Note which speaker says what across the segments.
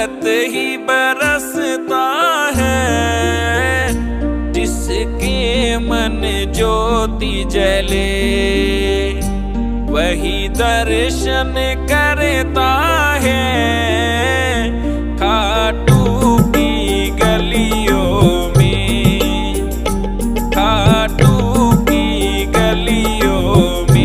Speaker 1: अमृत ही बरसता है, जिसके मन ज्योति जले वही दर्शन करता है। खाटू की गलियों में, खाटू की गलियों में।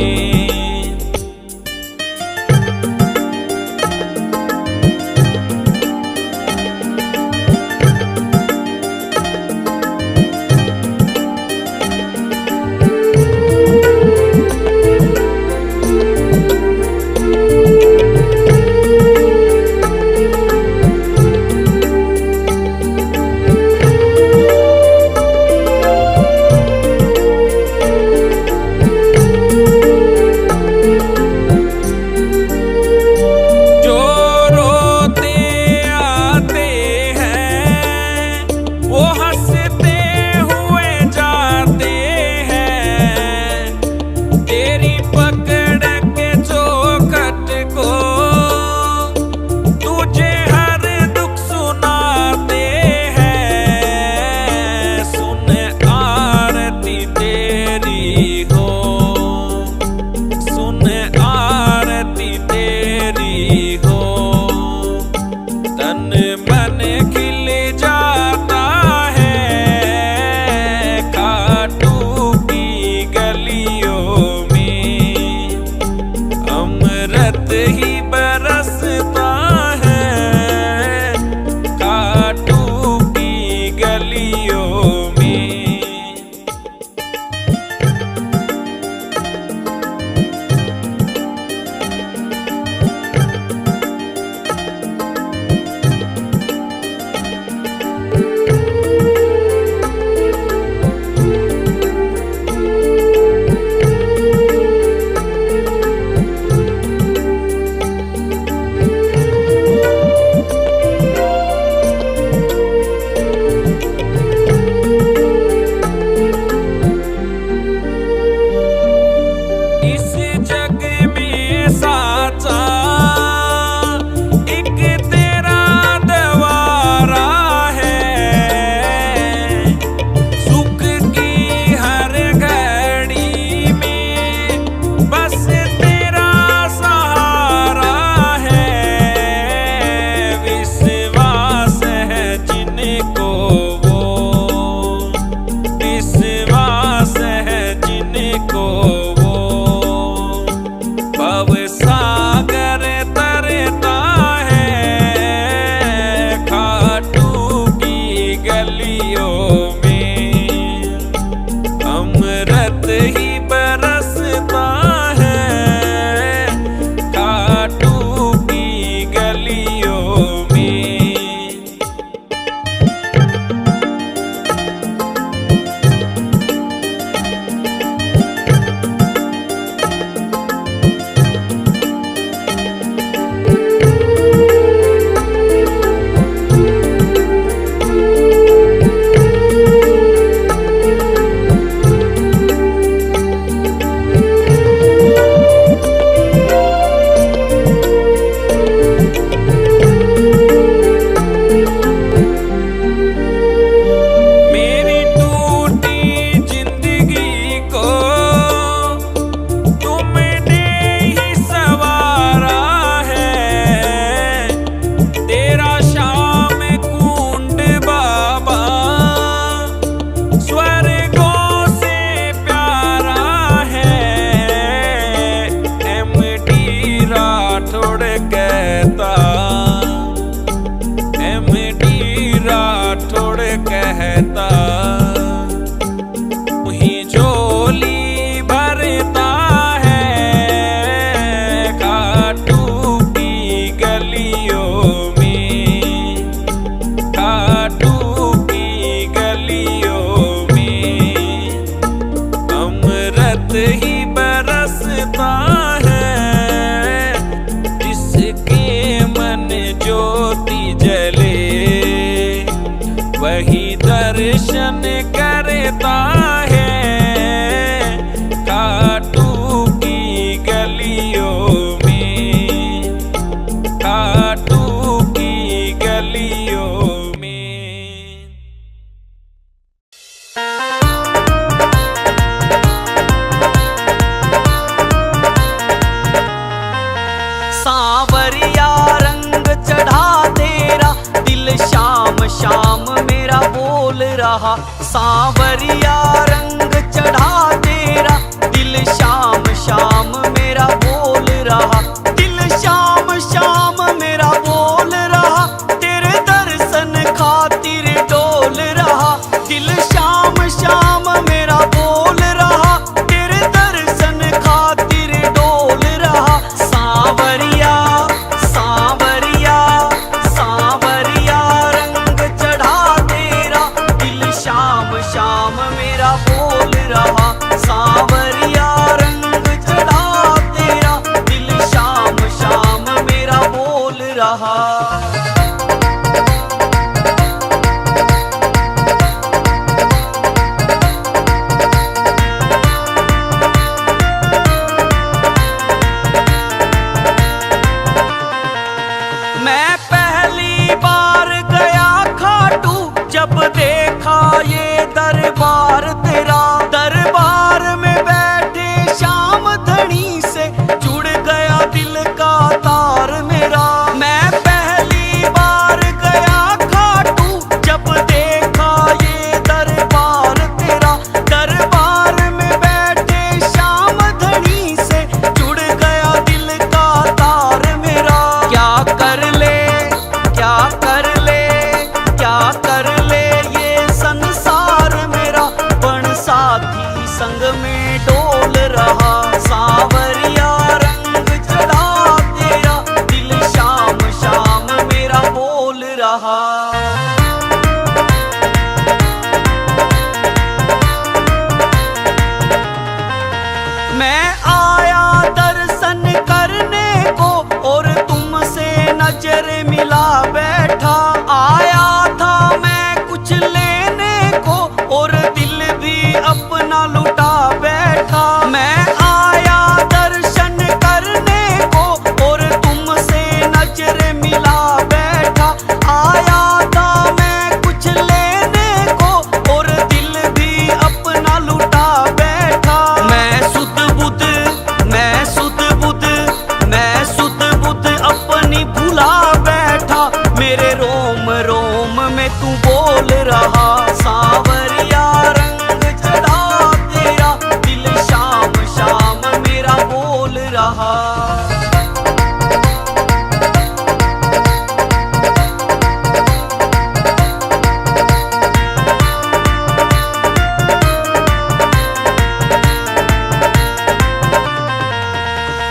Speaker 2: दर्शन करता है खाटू की गलियों में, खाटू की गलियों
Speaker 3: रहा। सांवरिया रंग चढ़ा तेरा, दिल शाम शाम मेरा बोल रहा। दिल शाम शाम मेरा बोल रहा, तेरे दर्शन खातिर डोल रहा। दिल शाम शाम मेरा बोल रहा, तेरे दर्शन खातिर डोल रहा। सांवरिया सांवरिया सांवरिया रंग चढ़ा तेरा, दिल शाम शाम मेरा बोल रहा। सांवरिया रंग चढ़ा तेरा, दिल शाम शाम मेरा बोल रहा। मैं पहली बार गया खाटू, जब देखा ये दरबार तेरा। दरबार में बैठे श्याम धनी से जुड़ गया दिल का तार मेरा। मैं पहली बार गया खाटू, जब देखा ये दरबार तेरा। दरबार में बैठे श्याम धनी से जुड़ गया दिल का तार मेरा। क्या कर ले क्या कर ले क्या कर ले ये संसार मेरा, बन साथी संग में डोल रहा। सांवरिया रंग चढ़ा तेरा, दिल शाम शाम मेरा बोल रहा। मैं आया दर्शन करने को, और तुमसे नजर मिला बैठा। आया था मैं कुछ लेने को, और दिल भी अपना लुटा बैठा। मैं आया दर्शन करने को, और तुमसे नजर मिला बैठा। आया था मैं कुछ लेने को, और दिल भी अपना लुटा बैठा। मैं सुध बुध मैं सुध बुध मैं सुध बुध अपनी भुला बैठा। मेरे रोम रोम में तू बोल रहा। सांवरिया रंग चढ़ा तेरा, दिल शाम शाम मेरा बोल रहा।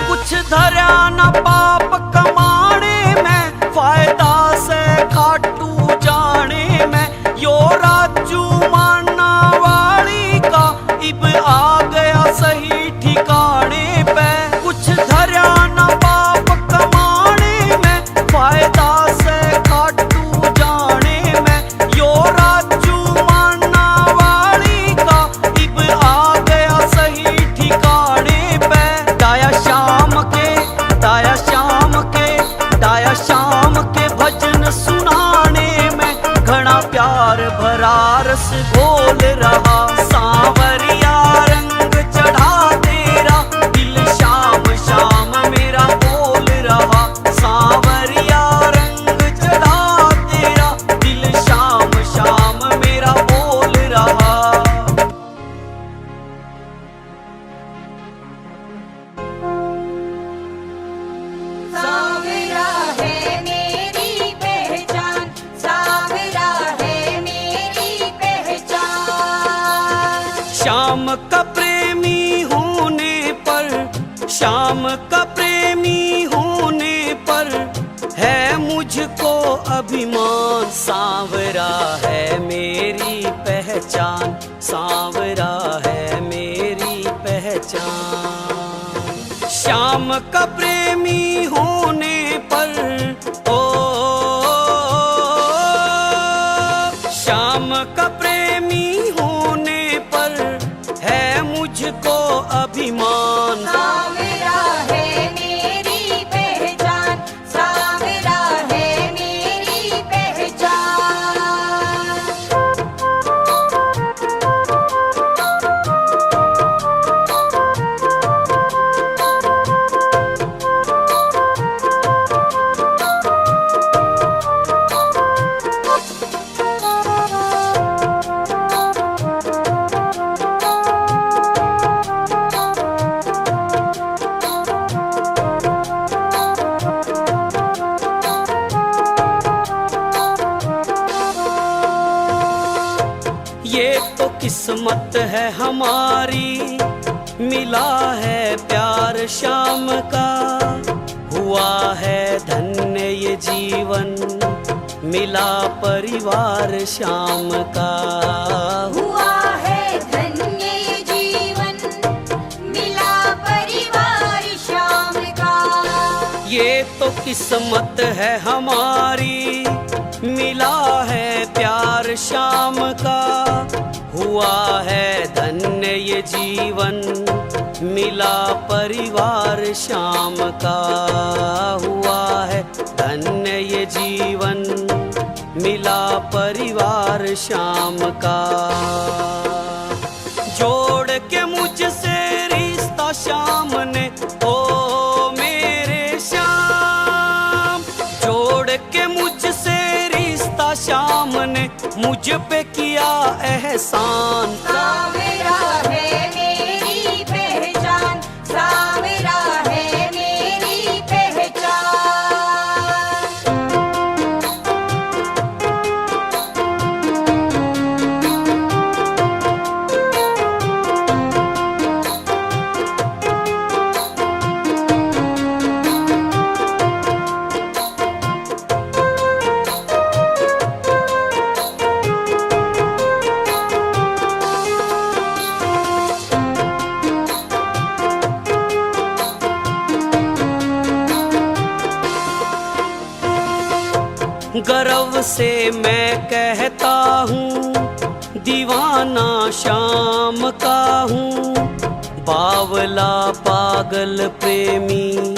Speaker 3: कुछ धरा न पाप कमाने में, फायदा से खाटू जाने में। यो राजू माना वाली का इब आ गया सही ठिकाने पे। कुछ धरा न पाप कमाने में, फायदा से खाटू जाने में। यो राजू माना वाली का इब आ गया सही ठिकाने पे। दाया शाम के दाया शाम के दाया शाम के भजन सुनाने में, घना प्यार भरा रस घोल रहा। सांवरिया रंग चढ़ा तेरा, दिल शाम शाम मेरा बोल रहा। सांवरिया रंग चढ़ा तेरा, दिल शाम शाम मेरा बोल रहा।
Speaker 4: सांवरा है मेरी पहचान, सांवरा है मेरी पहचान।
Speaker 3: श्याम का प्रेमी होने पर, श्याम का प्रेमी होने पर है मुझको अभिमान। सांवरा है मेरी पहचान, सांवरा है मेरी पहचान। श्याम का प्रेमी होने पर, ओ श्याम का प्रेमी होने पर है मुझको अभिमान।
Speaker 4: सांवरा है मेरी पहचान, सांवरा है मेरी पहचान।
Speaker 3: किस्मत है हमारी, मिला है प्यार शाम का। हुआ है धन्य ये जीवन, मिला परिवार शाम का।
Speaker 4: हुआ है धन्य ये जीवन, मिला परिवार शाम का।
Speaker 3: ये तो किस्मत है हमारी, मिला है प्यार शाम का। हुआ है धन्य ये जीवन, मिला परिवार शाम का। हुआ है धन्य ये जीवन, मिला परिवार शाम का। जोड़ के मुझसे रिश्ता शाम ने, ओ मेरे श्याम। जोड़ के मुझसे रिश्ता शाम ने, मुझ पे किया एहसान।
Speaker 4: सावरा है मेरी पहचान, सावरा है मेरी पहचान।
Speaker 3: गर्व से मैं कहता हूँ, दीवाना शाम का हूँ। बावला पागल प्रेमी,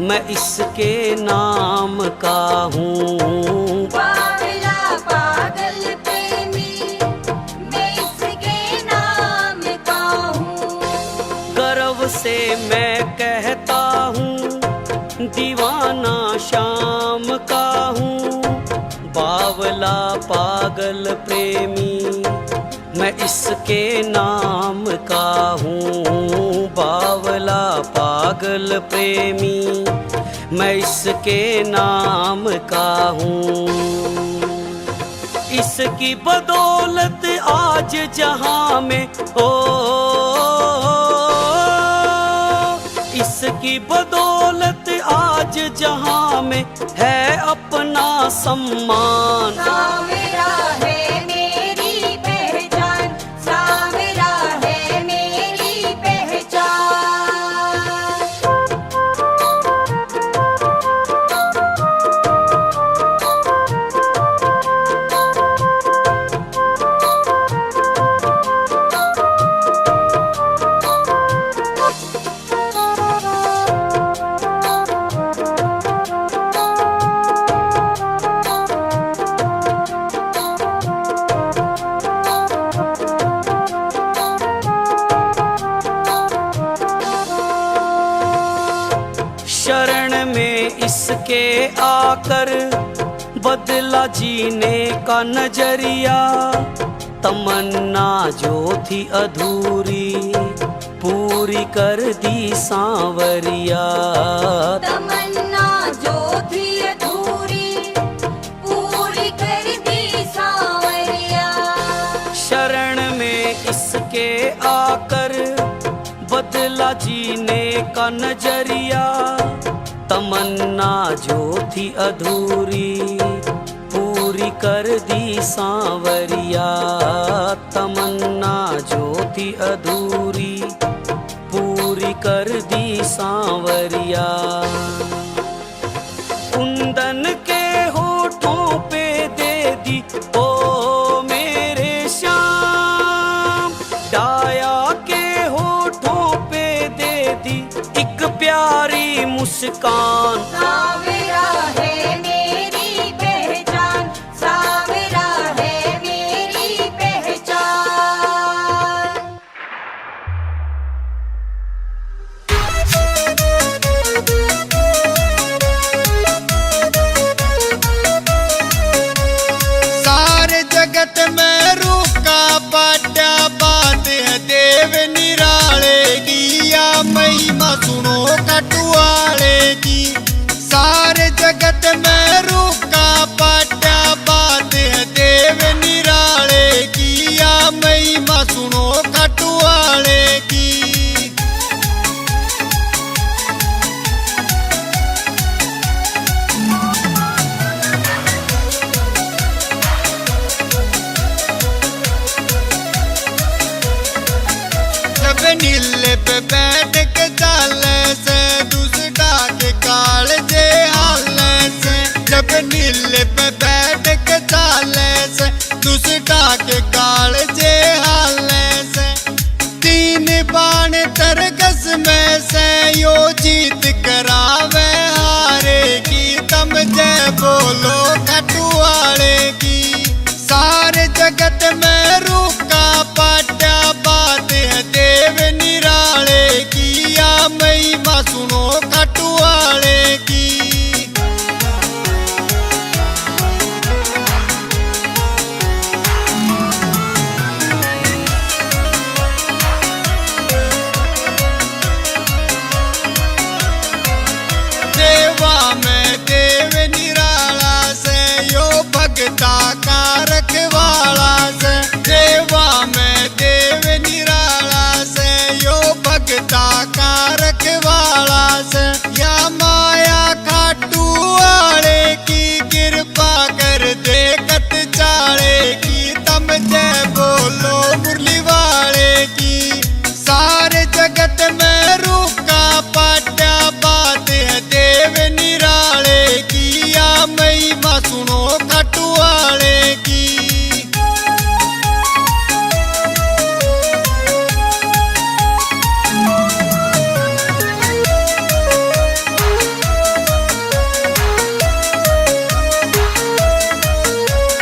Speaker 3: मैं इसके नाम का हूँ।
Speaker 4: बावला पागल प्रेमी, मैं इसके नाम का हूँ।
Speaker 3: गर्व से मैं कहता हूँ, दीवाना शाम का हूँ। बावला पागल प्रेमी, मैं इसके नाम का हूँ। बावला पागल प्रेमी, मैं इसके नाम का हूँ। इसकी बदौलत आज जहां में, ओ इसकी बदौलत आज जहां में है अपना सम्मान।
Speaker 4: सावरा है मेरी पहचान, सावरा है मेरी पहचान।
Speaker 3: शरण में इसके आकर बदला जीने का नजरिया। तमन्ना जो थी अधूरी, पूरी कर दी सांवरिया।
Speaker 4: तमन्ना जो थी अधूरी, पूरी कर दी सांवरिया।
Speaker 3: शरण में इसके आकर बदला जीने का नजरिया। तमन्ना जो थी अधूरी, पूरी कर दी सांवरिया। तमन्ना जो थी अधूरी, पूरी कर दी सांवरिया। कुंदन के होठों पे दे दी, ओ मेरे श्याम। डाया के होठों पे दे दी एक प्यारी मुस्कान।
Speaker 4: सावरा है मेरी पहचान, सावरा है मेरी पहचान।
Speaker 2: सारे जगत में रूका बाटा बात है देव निराले की। या महिमा सुनो कटुआले की। सारे जगत में रूका बाटा बात है देव निराले की। या महिमा सुनो पे बैठ के चाले से दूसरा के कालजे हाले से। जब नीले पे बैठ के चाले से दूसरा के कालजे हाले से। तीन बाण तरकस में से यो जीत करावे हारे की। तम जय बोलो खटुआले की। सारे जगत में रूका पाट्या बात है देव निराले की। या महिमा सुनो खटुआले की। देवा में देव निराला से यो भगता का रखवाला से। देवा में देव निराला से यो भगता का रखवाला से। या माया खाटू वाले की कृपा कर देखत चाले की। तम जय बोलो मुरली वाले की। सारे जगत में रूका पाट्या बात है देव निराले की। या महिमा सुनो खटुआले की।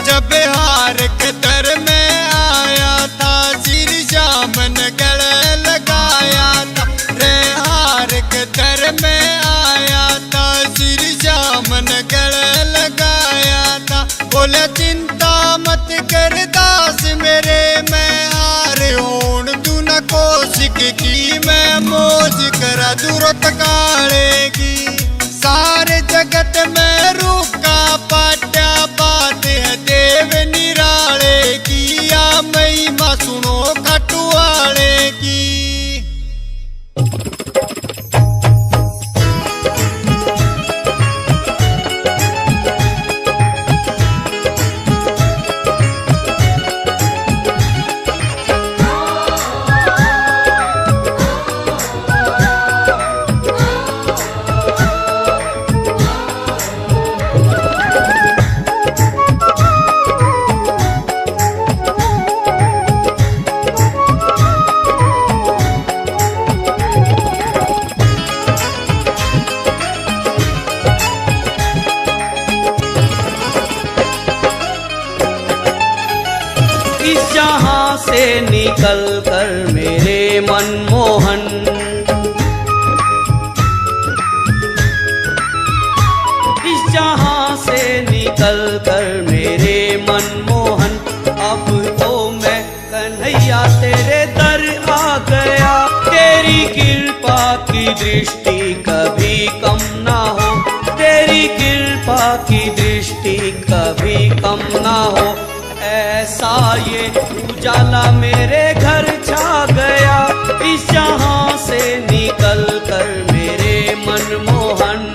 Speaker 2: जब हार के दर में आया था सिर जामन गले लगाया था। रे हार के दर में आया था सिर जामन गले लगाया था। बोले चिंता मत कर दास मेरे मैं हार होन तू न कोशिक की। मैं मौज करा दूरत कालेगी। सारे जगत में रूका पाट्या बात है देव निराले की। या महिमा सुनो खटुआले की।
Speaker 3: इस जहां से निकल कर मेरे मनमोहन। इस जहां से निकल कर मेरे मनमोहन। अब तो मैं कन्हैया तेरे दर आ गया। तेरी कृपा की दृष्टि कभी कम ना हो। तेरी कृपा की दृष्टि कभी कम ना हो। ऐसा ये उजाला मेरे घर छा गया। इस जहां से निकल कर मेरे मनमोहन।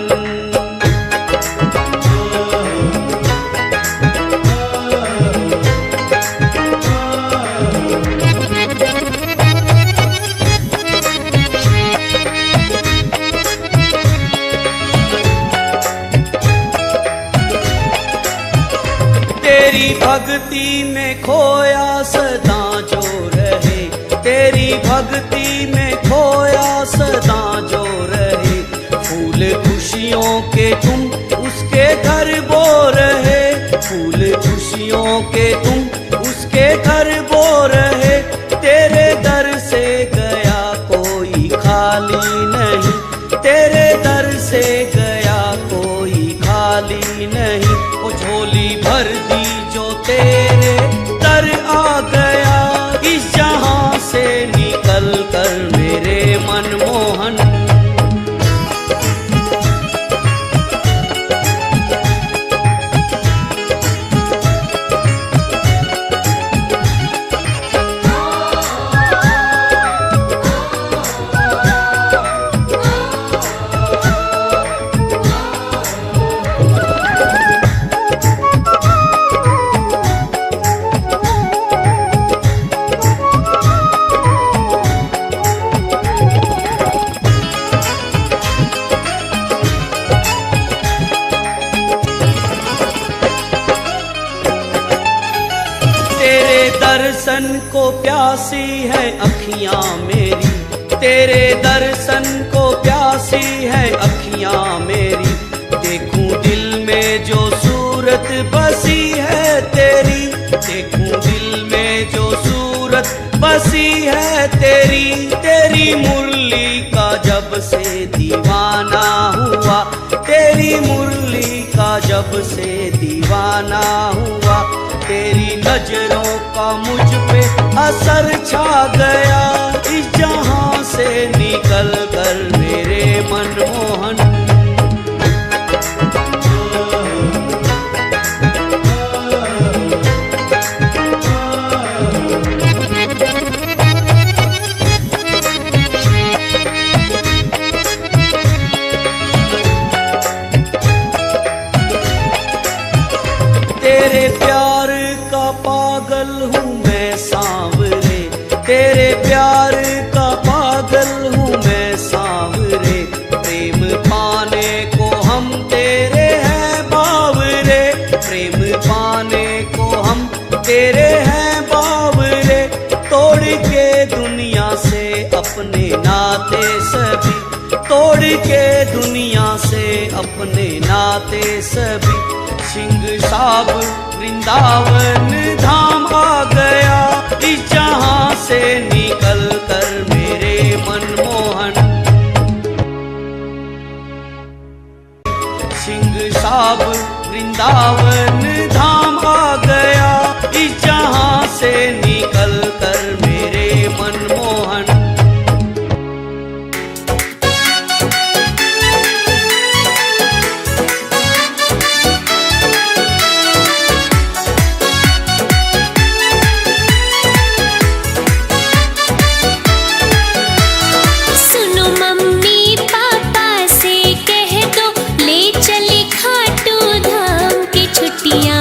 Speaker 3: तेरी भक्ति में खोया सदा जो रहे। तेरी भक्ति में खोया सदा जो रहे। फूल खुशियों के तुम उसके घर बो रहे। फूल खुशियों के तुम उसके घर बो रहे। तेरे दर से गया कोई खाली नहीं। तेरे दर से गया कोई खाली नहीं। वो झोली भर दी जो तेरे दर आ गया। इस जहां से निकल कर मेरे मनमोहन। दर्शन को प्यासी है अखियां मेरी, तेरे दर्शन को प्यासी है अखियां मेरी। देखूं दिल में जो सूरत बसी है तेरी, देखूं दिल में जो सूरत बसी है तेरी। तेरी मुरली का जब से दीवाना हुआ, तेरी मुरली का जब से दीवाना हुआ। तेरी नजरों का मुझ पे असर छा गया, इस जहां से निकल कर मेरे मनमोहन। तेरे प्यार का पागल हूँ मैं सांवरे, तेरे प्यार का पागल हूँ मैं सांवरे। प्रेम पाने को हम तेरे हैं बावरे, प्रेम पाने को हम तेरे हैं बावरे। तोड़ के दुनिया से अपने नाते सभी, तोड़ के दुनिया से अपने नाते सभी। सिंह साब वृंदावन धाम आ गया, इस जहां से निकल कर मेरे मनमोहन। सिंह साब वृंदावन धाम आ गया, इस जहां से निकल कर मेरे मनमोहन।
Speaker 5: छुट्टियां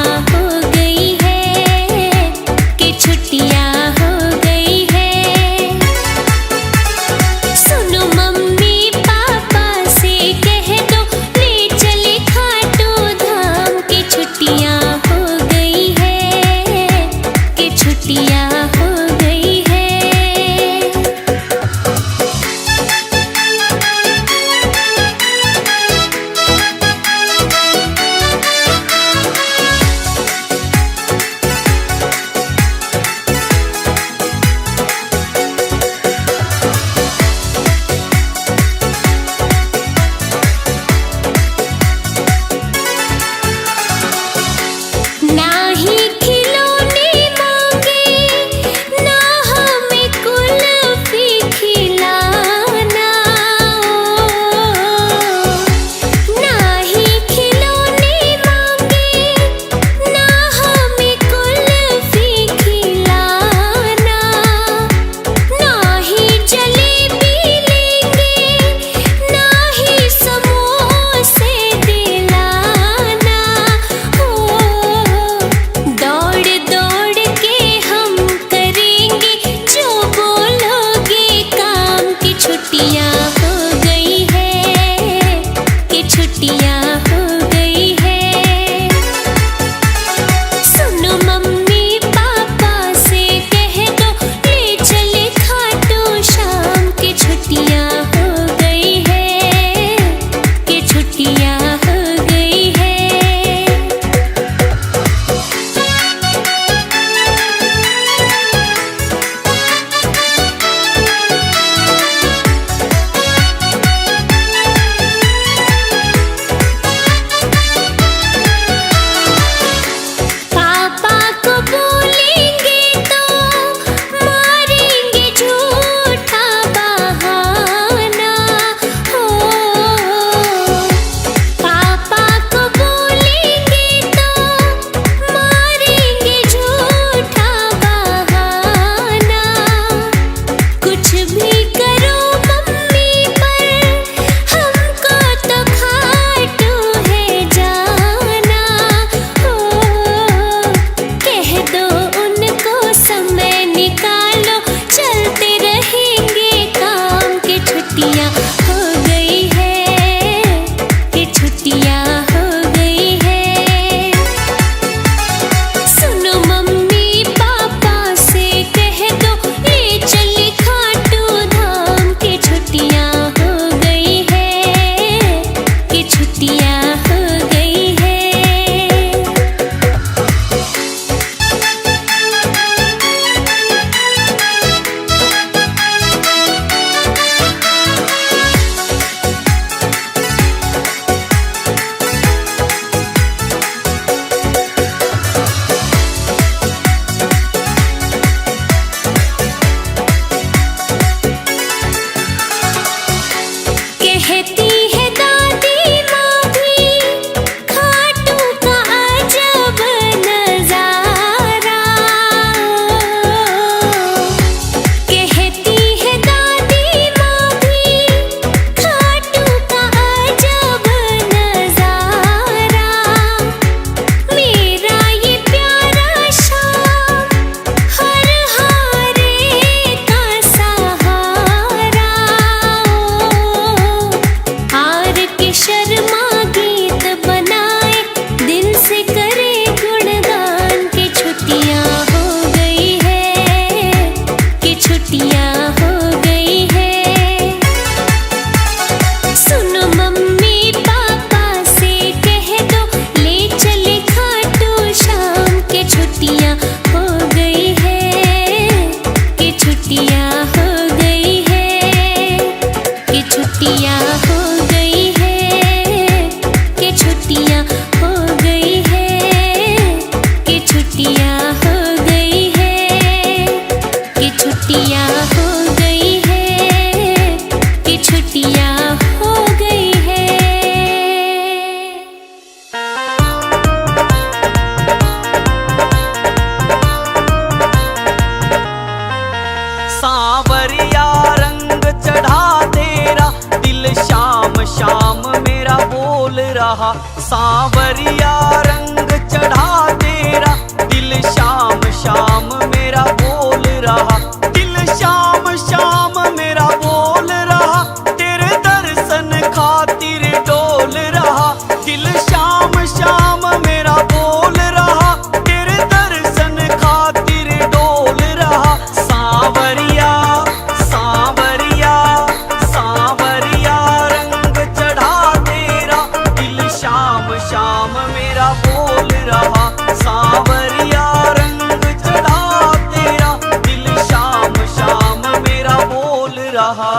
Speaker 5: छुट्टियाँ हो गई है, कि छुट्टियाँ हो गई है, कि छुट्टियाँ हो गई है, कि छुट्टियाँ हो गई है, कि छुट्टियाँ हो गई है।
Speaker 3: सांवरिया रंग चढ़ा तेरा, दिल शाम शाम मेरा बोल रहा। सांवरिया रंग चढ़ा तेरा, दिल शाम शाम मेरा बोल रहा। दिल शाम शाम मेरा बोल रहा, तेरे दर्शन खातिर डोल रहा। दिल शाम शाम मेरा बोल रहा, तेरे दर्शन खातिर डोल रहा। सांवरिया सांवरिया सांवरिया रंग चढ़ा तेरा, दिल शाम शाम मेरा बोल रहा। सांवरिया रंग चढ़ा तेरा, दिल शाम शाम मेरा बोल रहा।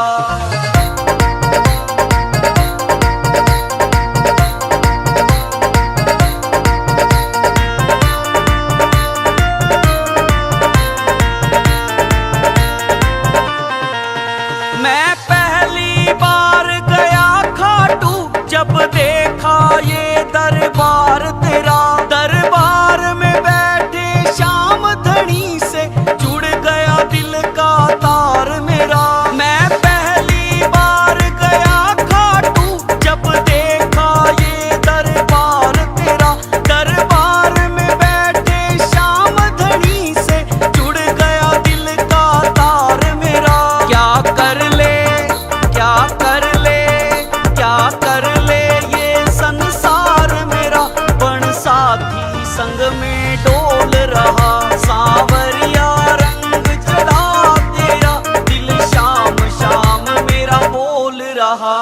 Speaker 3: मैं पहली बार गया खाटू, जब देखा ये दरबार तेरा। दरबार में बैठे श्याम धनी से जुड़ गया दिल का तार मेरा। मैं पहली बार गया खाटू, जब देखा ये दरबार तेरा। दरबार में बैठे श्याम धनी से जुड़ गया दिल का तार मेरा। क्या कर ले क्या कर ले क्या कर ले ये संसार मेरा, बन साथी संग में डोल रहा। सांवरिया रंग चढ़ा तेरा, दिल शाम शाम मेरा बोल रहा।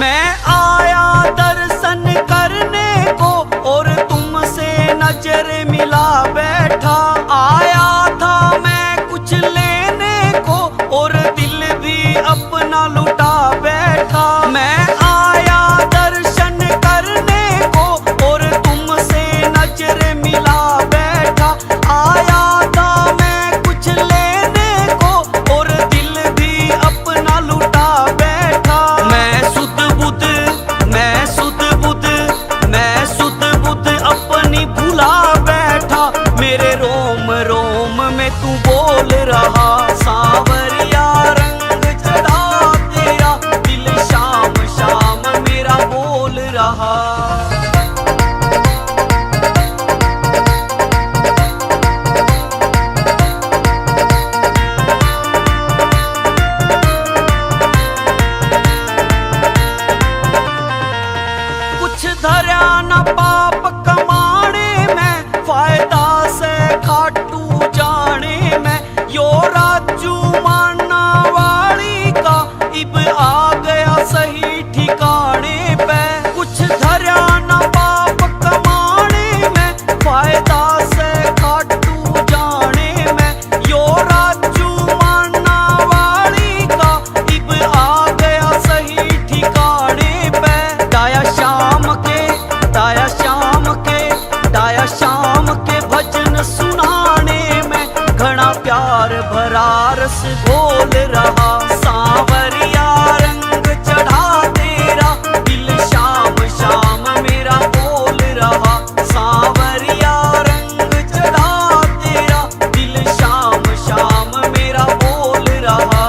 Speaker 3: मैं आया दर्शन करने को, और तुमसे नजर मिला बैठा। आया था मैं कुछ लेने को, और दिल भी अपना लुटा बैठा। मैं आया दर्शन करने को, और तुमसे नजर मिला बैठा। आया था मैं कुछ लेने को, और दिल भी अपना लुटा बैठा। मैं सुध बुध मैं सुध बुध मैं सुध बुध अपनी भुला बैठा। मेरे रोम रोम में तू बोल रहा। सांवरिया रंग चढ़ा तेरा, दिल शाम शाम मेरा बोल रहा। कुछ धरा न पाप कमाने में, फायदा से खाटू जाने में। यो राजू माना वाली का इब आ गया सही ठिकाने पे। कुछ धरा न पाप कमाने में, फायदा से खाटू जाने में। यो राजू माना वाली का इब आ गया सही ठिकाने पे। दाया शाम के दाया शाम के दाया शाम के भजन सुनाने में, घना प्यार भरा रस घोल रहा। सांवरिया रंग चढ़ा तेरा, दिल शाम शाम मेरा बोल रहा। सांवरिया रंग चढ़ा तेरा, दिल शाम शाम मेरा बोल रहा।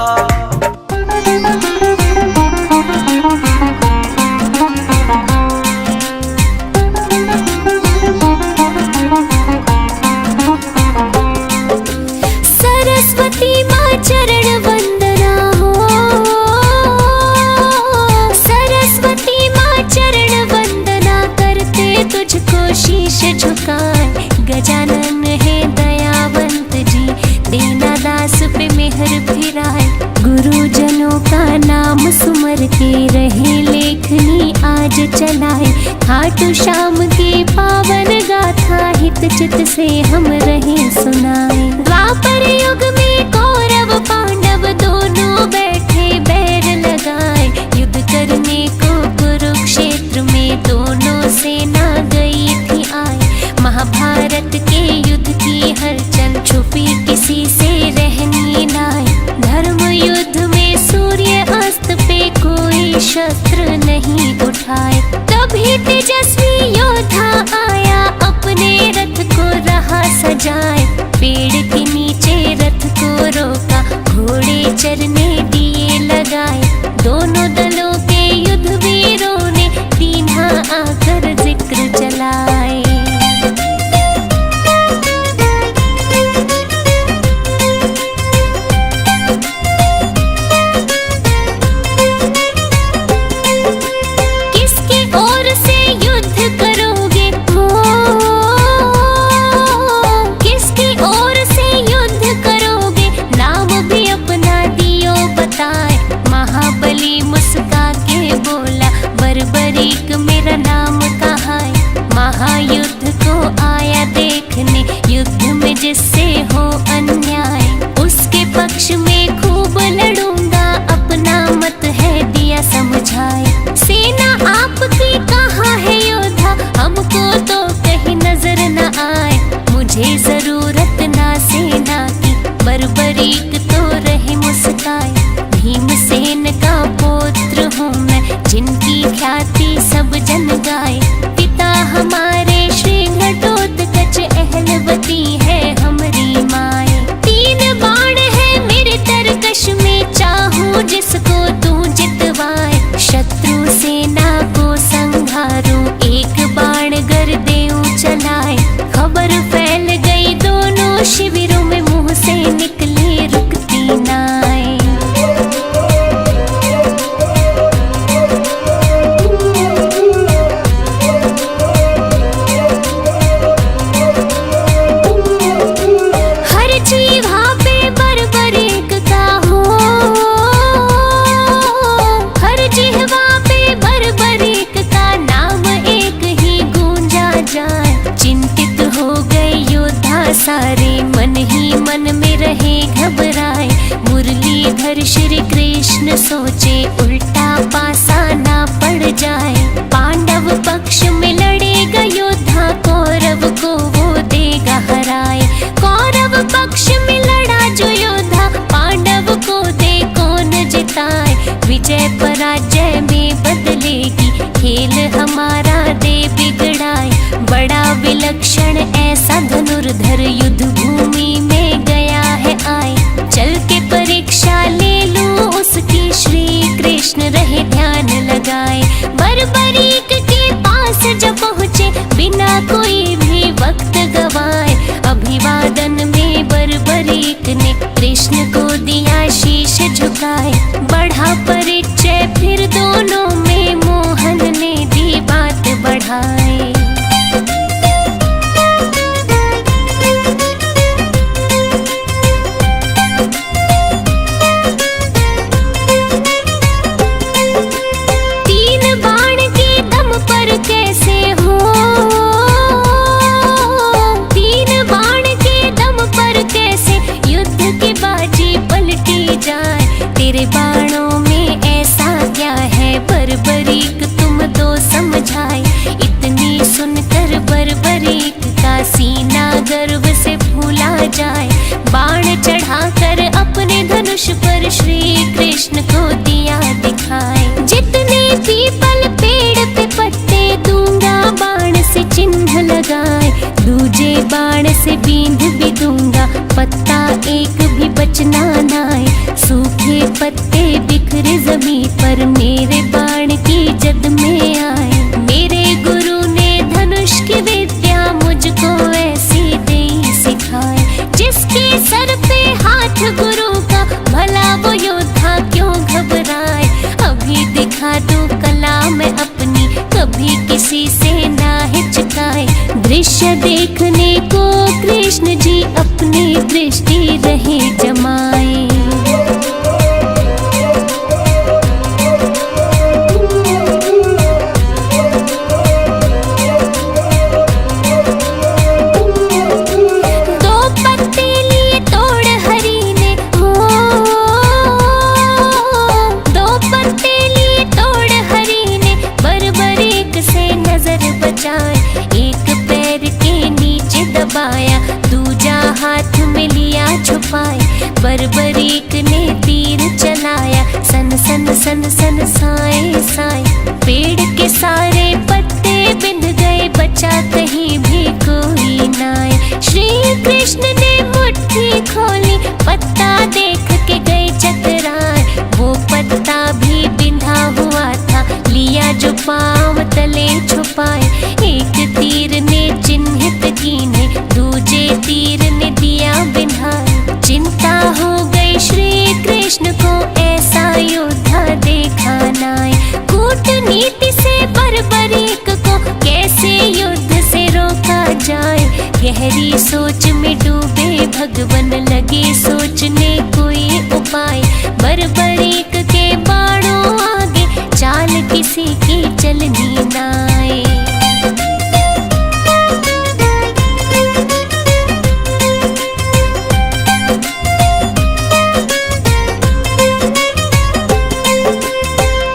Speaker 5: सरस्वती माँ चरण वंदना हो, सरस्वती माँ चरण वंदना करते तुझको शीश झुकाए। गजानन है दयावंत जी, देना दास पे मेहर फिराए। गुरुजनों का नाम सुमर के रहे लेखनी आज चलाए। खाटू श्याम की पावन गाथा हित चित से हम रहे सुना। पेड़ के नीचे रथ को रोका, घोड़े चरने दिए लगाए। दोनों दलों के युद्ध वीरों ने दीन्हा आकर जिक्र चलाए। किसकी ओर से युद्ध करोगे हो, किसकी ओर से युद्ध करोगे, नाम भी अपना दियो बताए। महाबली मुस्का के बोला, बर्बरीक मेरा नाम कहाँ है। महायुद्ध को आया देखने, युद्ध में जिससे हो अन्याय, उसके पक्ष में खूब लड़ूंगा, अपना मत है दिया समझाए। सेना आपकी कहाँ है योद्धा, हमको तो कहीं नजर न आए। मुझे जरूरत ना सेना की, बर्बरीक तो रहे मुस्काए। भीमसेन का पुत्र हूँ मैं, जिनकी ख्याति सब जन गाए। पिता हमारे श्री घटोत्कच, अहलवती है हमारी माए। 3 बाण है मेरे तरकश में, चाहूं जिसको तू जितवाए। शत्रु सेना को संघारूं, एक बाण गर देऊं चलाए। खबर फैल गई दोनों शिविरों में, मुंह से निकले रुकती नाए। हर जीवा पे बर्बरीक का हो, हर जीवा पे बर्बरीक का नाम एक ही गूंजा जाए। चिंतित हो गए योद्धा सारे, मन ही मन में रहे घबराए। मुरलीधर श्री कृष्ण सोचे, उल्टा पासा ना पड़ जाए। पांडव पक्ष में लड़ेगा योद्धा, कौरव को वो देगा हराए। कौरव पक्ष में लड़ा जो योद्धा, पांडव को दे कौन जिताए। विजय पराजय में बदलेगी, खेल हमारा दे बिगड़ाए। बड़ा विलक्षण ऐसा धनुर्धर, युद्ध भूमि में गया है आए। चल के परीक्षा ले लूं उसकी, श्री कृष्ण रहे ध्यान लगाए। बर्बरीक के पास जब पहुँचे, बिना कोई भी वक्त गवाए। अभिवादन में बर्बरीक ने कृष्ण को दिया शीश झुकाए। बढ़ा परिचय फिर दोनों में, मोहन ने दी बात बढ़ाए। तेरे बाणों में ऐसा क्या है, बर्बरीक तुम तो समझाए। इतनी सुनकर बर्बरीक का सीना गर्व से फूला जाए। बाण चढ़ाकर अपने धनुष पर श्री कृष्ण को दिया दिखाए। जितने पीपल पेड़ पे पत्ते दूंगा, बाण से चिन्ह लगाए। दूजे बाण से बींध भी दूंगा, पत्ता एक भी बचना नाए। सूखे पत्ते बिखरे जमीन पर, मेरे बाण की जद में आए। मेरे गुरु ने धनुष की विद्या मुझको ऐसी दे सिखाए। जिसके सर पे हाथ गुरु का, भला वो योद्धा क्यों घबराए। अभी दिखा दूं कला मैं अपनी, कभी किसी से ना हिचकाए। दृश्य देखने को कृष्ण जी अपनी दृष्टि रहे जमाए। बर्बरीक ने तीर चलाया, सन सन सन सन साए साए। पेड़ के सारे पत्ते बिंध गए, बचा कहीं भी कोई नाए। श्री कृष्ण ने खोली, पत्ता देख के गए चकराए। वो पत्ता भी बिंधा हुआ था, लिया जो पाँव तले छुपाए। एक तीर ने चिन्हित कीने, दूजे तीर ने दिया बिंधाए। चिंता हो गई श्री कृष्ण को, ऐसा योद्धा देखा नाय। कूटनीति से बर्बरीक को कैसे युद्ध से रोका जाए। गहरी सोच में डूबे भगवन, लगे सोचने कोई उपाय। बर्बरीक के बाणों आगे, चाल किसी की चलनी नाय।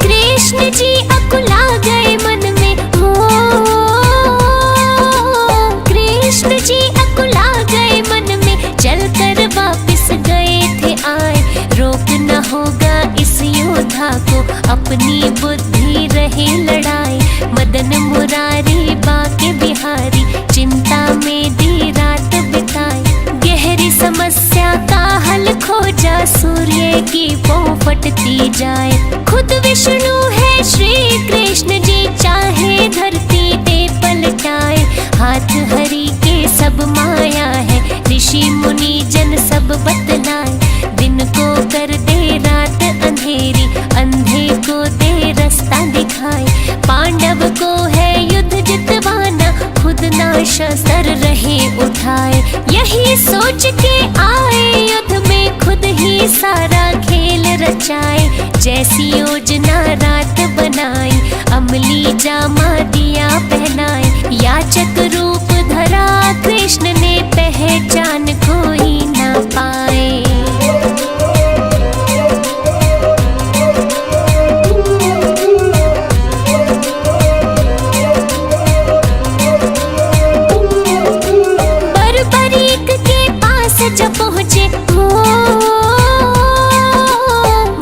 Speaker 5: कृष्ण जी अकुला गए मन में, कृष्ण जी अकुला गए मन में, चलकर वापस गए थे आए। रोक न होगा इस योद्धा को, अपनी बुद्धि रहे लड़ाई। मदन मुरारी बाके बिहारी, चिंता में दी रात बिताई। गहरी समस्या का हल खोजा, सूर्य की पौ फटती जाए। खुद विष्णु है श्री कृष्ण जी, चाहे धरती पे पलटाए। हाथ हरि के सब माया है, ऋषि मुनि जन सब बतलाए। दिन को कर दे रात अंधेरी, अंधे को दे रास्ता दिखाए। पांडव को है युद्ध जितवाना, खुद ना शस्त्र रहे उठाए। यही सोच के आए युद्ध में, खुद ही सारा खेल रचाए। जैसी योजना रात बनाई, अमली जामा दिया पहनाए। याचक रूप धरा कृष्ण ने, पहचान कोई ना पाए। बर्बरीक के पास जब पहुँचे,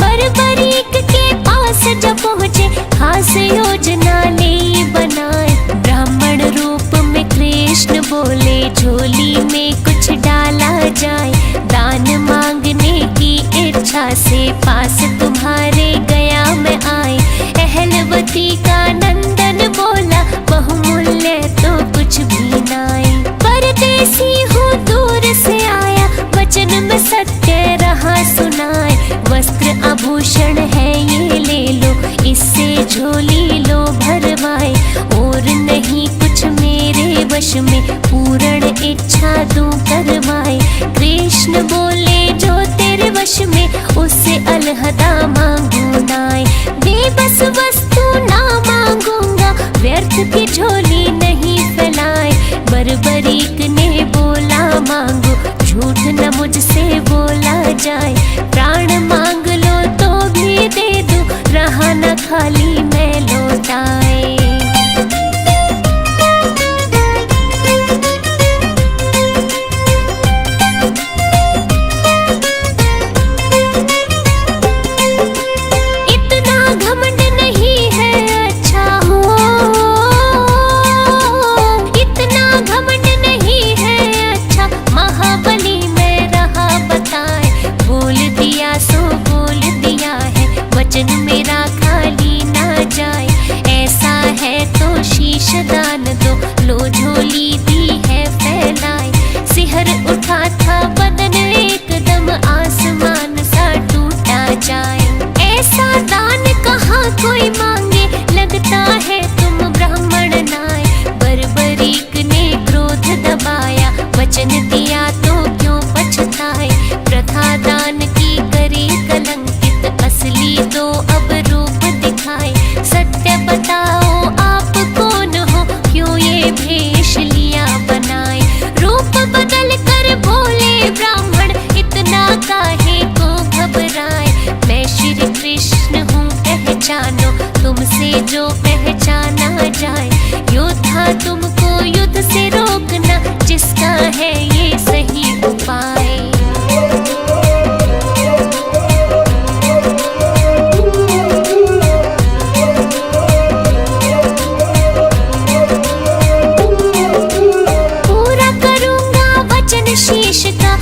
Speaker 5: बर्बरीक के पास जब पहुँचे, खास योजना ले बनाए। ब्राह्मण रूप में कृष्ण बोले, झोली में कुछ डाला जाए। दान मांगने की इच्छा से, पास तुम्हारे गया मैं आए। अहलवती का नंदन बोला, बहुमूल्य तो कुछ भी नाए। परदेसी हूँ दूर से आया, वचन में सत्य रहा सुनाए। वस्त्र आभूषण है ये ले लो, इससे झोली लो भरवाए। और नहीं कुछ मेरे वश में, पूर्ण इच्छा तू करवाए। कृष्ण बोले जो तेरे वश में, उससे अलहदा मांगू नाय। बेबस वस्तु ना मांगूंगा, व्यर्थ की झोली नहीं फैलाए। बर्बरीक ने बोला मांगो, झूठ न मुझसे बोला जाए। प्राण मांग लो तो भी दे दूं, रहा न खाली मैं लौटाए। इतना घमंड नहीं है अच्छा हो, इतना घमंड नहीं है अच्छा। महाबली में रहा बताए, बोल दिया सो बोल दिया है। वचन मेरा खाली ना जाए, ऐसा है तो शीश दान दो। लो झोली दी है फैलाए, सिहर उठा था बदन एकदम, आसमान सा टूटा जाए। ऐसा दान कहाँ कोई मांगे, लगता है तुम ब्राह्मण नाय। बर्बरीक ने क्रोध दबाया, वचन दिया तो क्यों पछताए। प्रथा दान की करी कलंकित, असली तो अब रूप दिखाए। सत्य बताओ आप कौन हो, क्यों ये भेष लिया बनाए। रूप बदल कर बोले ब्राह्मण, इतना काहे को घबराए। मैं श्री कृष्ण हूँ पहचानो, तुमसे जो पहचाना जाए। योद्धा तुमको युद्ध से रोकना, जिसका है ये सही उपाय। पूरा करूंगा वचन शीश का,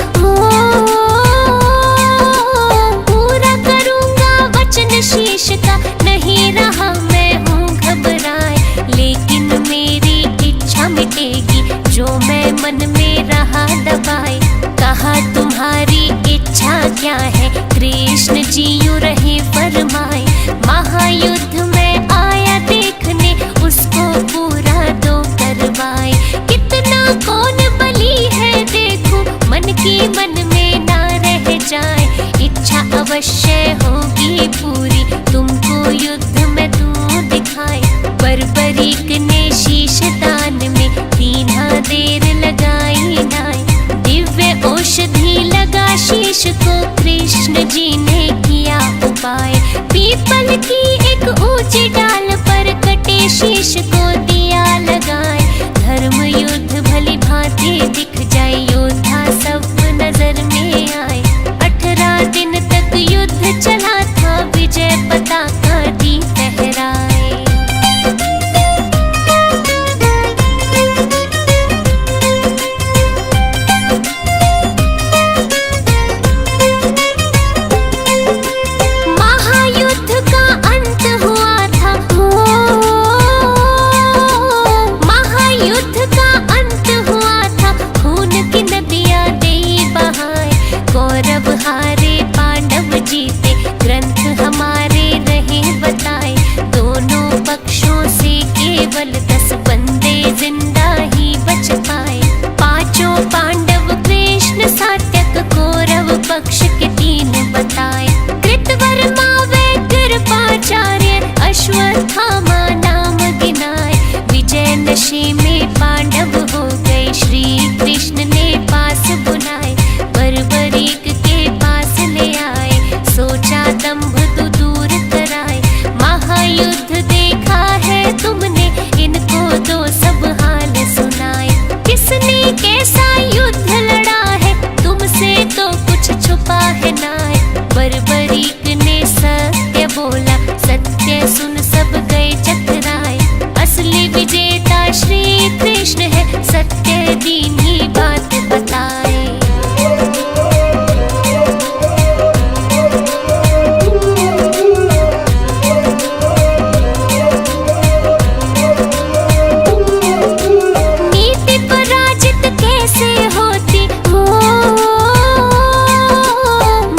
Speaker 5: अवश्य होगी पूरी, तुमको युद्ध में तू दिखाए। बर्बरीक ने शीश दान में दीना देर लगाई नाय, दिव्य औषधि लगा शीश को कृष्ण जी ने किया उपाय। पीपल की एक ऊंची डाल पर कटे शीश को दिया लगाए, धर्म युद्ध भली भांति दिख जाए, योद्धा सब नजर में आए। 18 दिन तक युद्ध चला था, विजय पताका दी फहराए। महायुद्ध का अंत हुआ था, महायुद्ध का अंत हुआ था, खून की नदियां दे बहाए। कौरव हारे पांडव जीते, ग्रंथ हमारे रहे बताए। दोनों पक्षों से केवल 10 बंदे जिंदा ही बच पाए। पांचों पांडव कृष्ण सात्यक, कौरव पक्ष के 3 बताए। कृतवर्मा व कृपाचार्य, अश्वत्थामा नाम गिनाए। विजय नशे में पांडव हो गए, श्री कृष्ण ने पास बुलाए। बर्बरीक के पास ले आए, सोचा दंभ तो दूर कराए। महायुद्ध देखा है तुमने, इनको दो सब हाल सुनाए। किसने कैसा युद्ध लड़ा है, तुमसे तो कुछ छुपा है नाय। बर्बरीक ने सत्य बोला, सत्य सुन सब गए चकराए। असली विजेता श्री कृष्ण है, सत्य दीन ही बात बताए। नीति पराजित कैसे होती हो,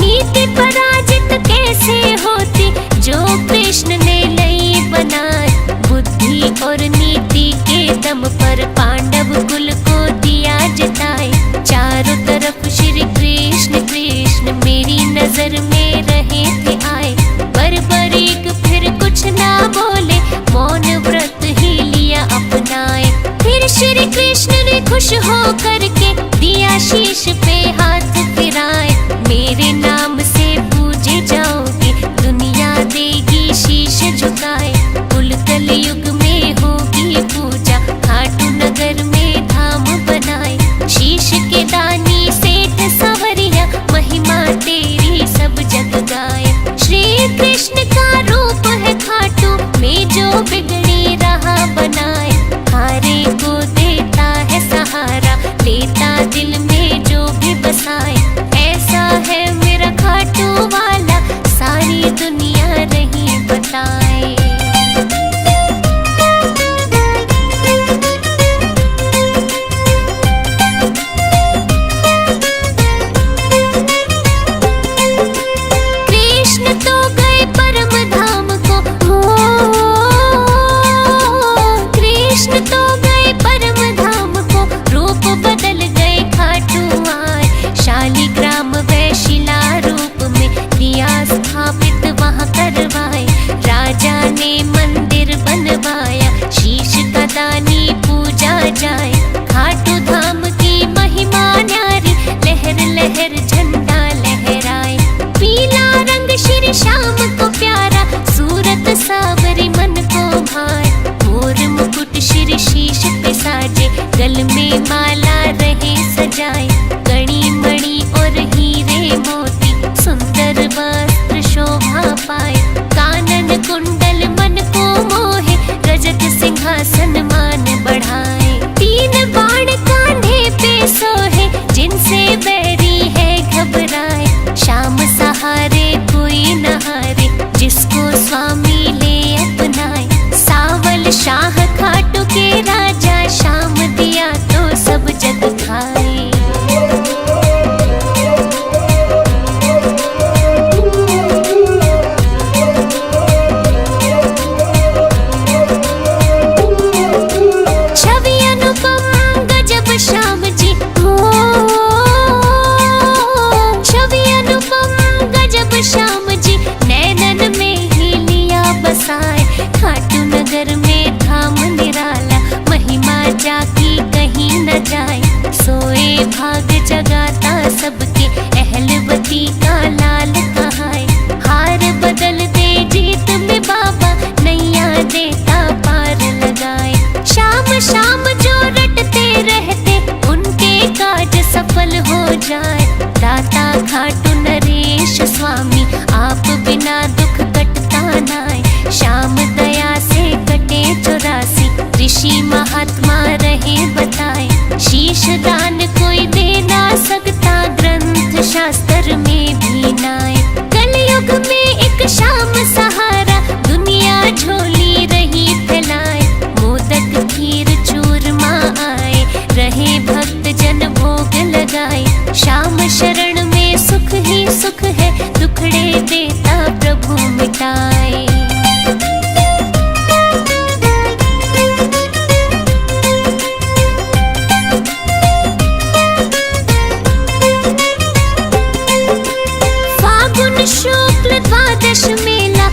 Speaker 5: नीति पराजित कैसे होती, जो कृष्ण ने लई बनाए। बुद्धि और नीति के दम पर पांडव कुल को दिया जिताए। चारों तरफ श्री कृष्ण कृष्ण मेरी नजर में रहे थे आए। बर्बरीक फिर कुछ ना बोले, मौन व्रत ही लिया अपनाए। फिर श्री कृष्ण ने खुश हो करके दिया शीश पे हाथ फिराए। मेरे नाम से पूजे जाओगे, दुनिया देगी शीश झुकाए। कुल कलयुग में होगी पूजा, खाटू नगर में धाम बनाए। शीश के दानी सेठ संवरिया, महिमा तेरी सब जग गाए। श्री कृष्ण का रूप है खाटू में, जो बिगड़ी राह बनाए। हारे को देता है सहारा, लेता दिल में जो दाता खाटू नरेश स्वामी, आप बिना दुख कटता नाय। श्याम दया से कटे 84, ऋषि महात्मा रहे बताए। शीश दान कोई दे ना सकता, ग्रंथ शास्त्र में भी नाय। कलयुग में एक श्याम सहारा, दुनिया झोली रही फैलाए। मोदक खीर चूरमा आए, रहे भक्त जन भोग लगाए। श्याम शरण में सुख ही सुख है, दुखड़े देता प्रभु मिटाए। फागुन शुक्ल द्वादश मेला,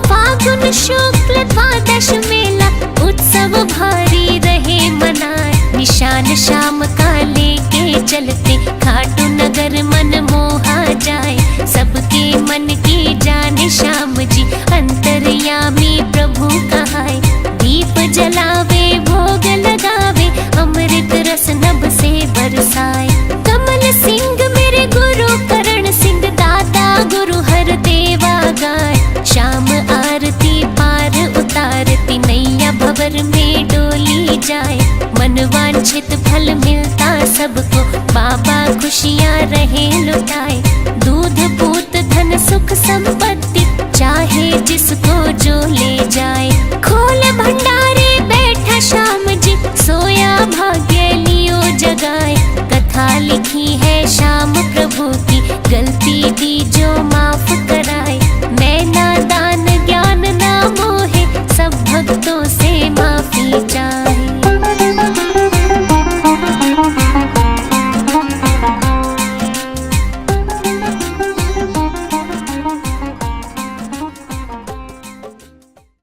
Speaker 5: फागुन शुक्ल द्वादश मेला, उत्सव भारी रहे मनाए। निशान श्याम का लेके चलते, खाटू नगर मन मोहा जाए। सबके मन की जाने श्याम जी, अंतर्यामी प्रभु कहाए। दीप जलावे भोग लगावे, अमृत रस नभ से बरसाए। कमल सिंह मेरे गुरु करण सिंह, दादा गुरु हर देवा गाय। श्याम आरती पार उतारती, नैया भंवर में डोली जाए। मन वांछित फल मिलता सबको, बाबा खुशियाँ रहे लुटाए। दूध पूत धन सुख संपत्ति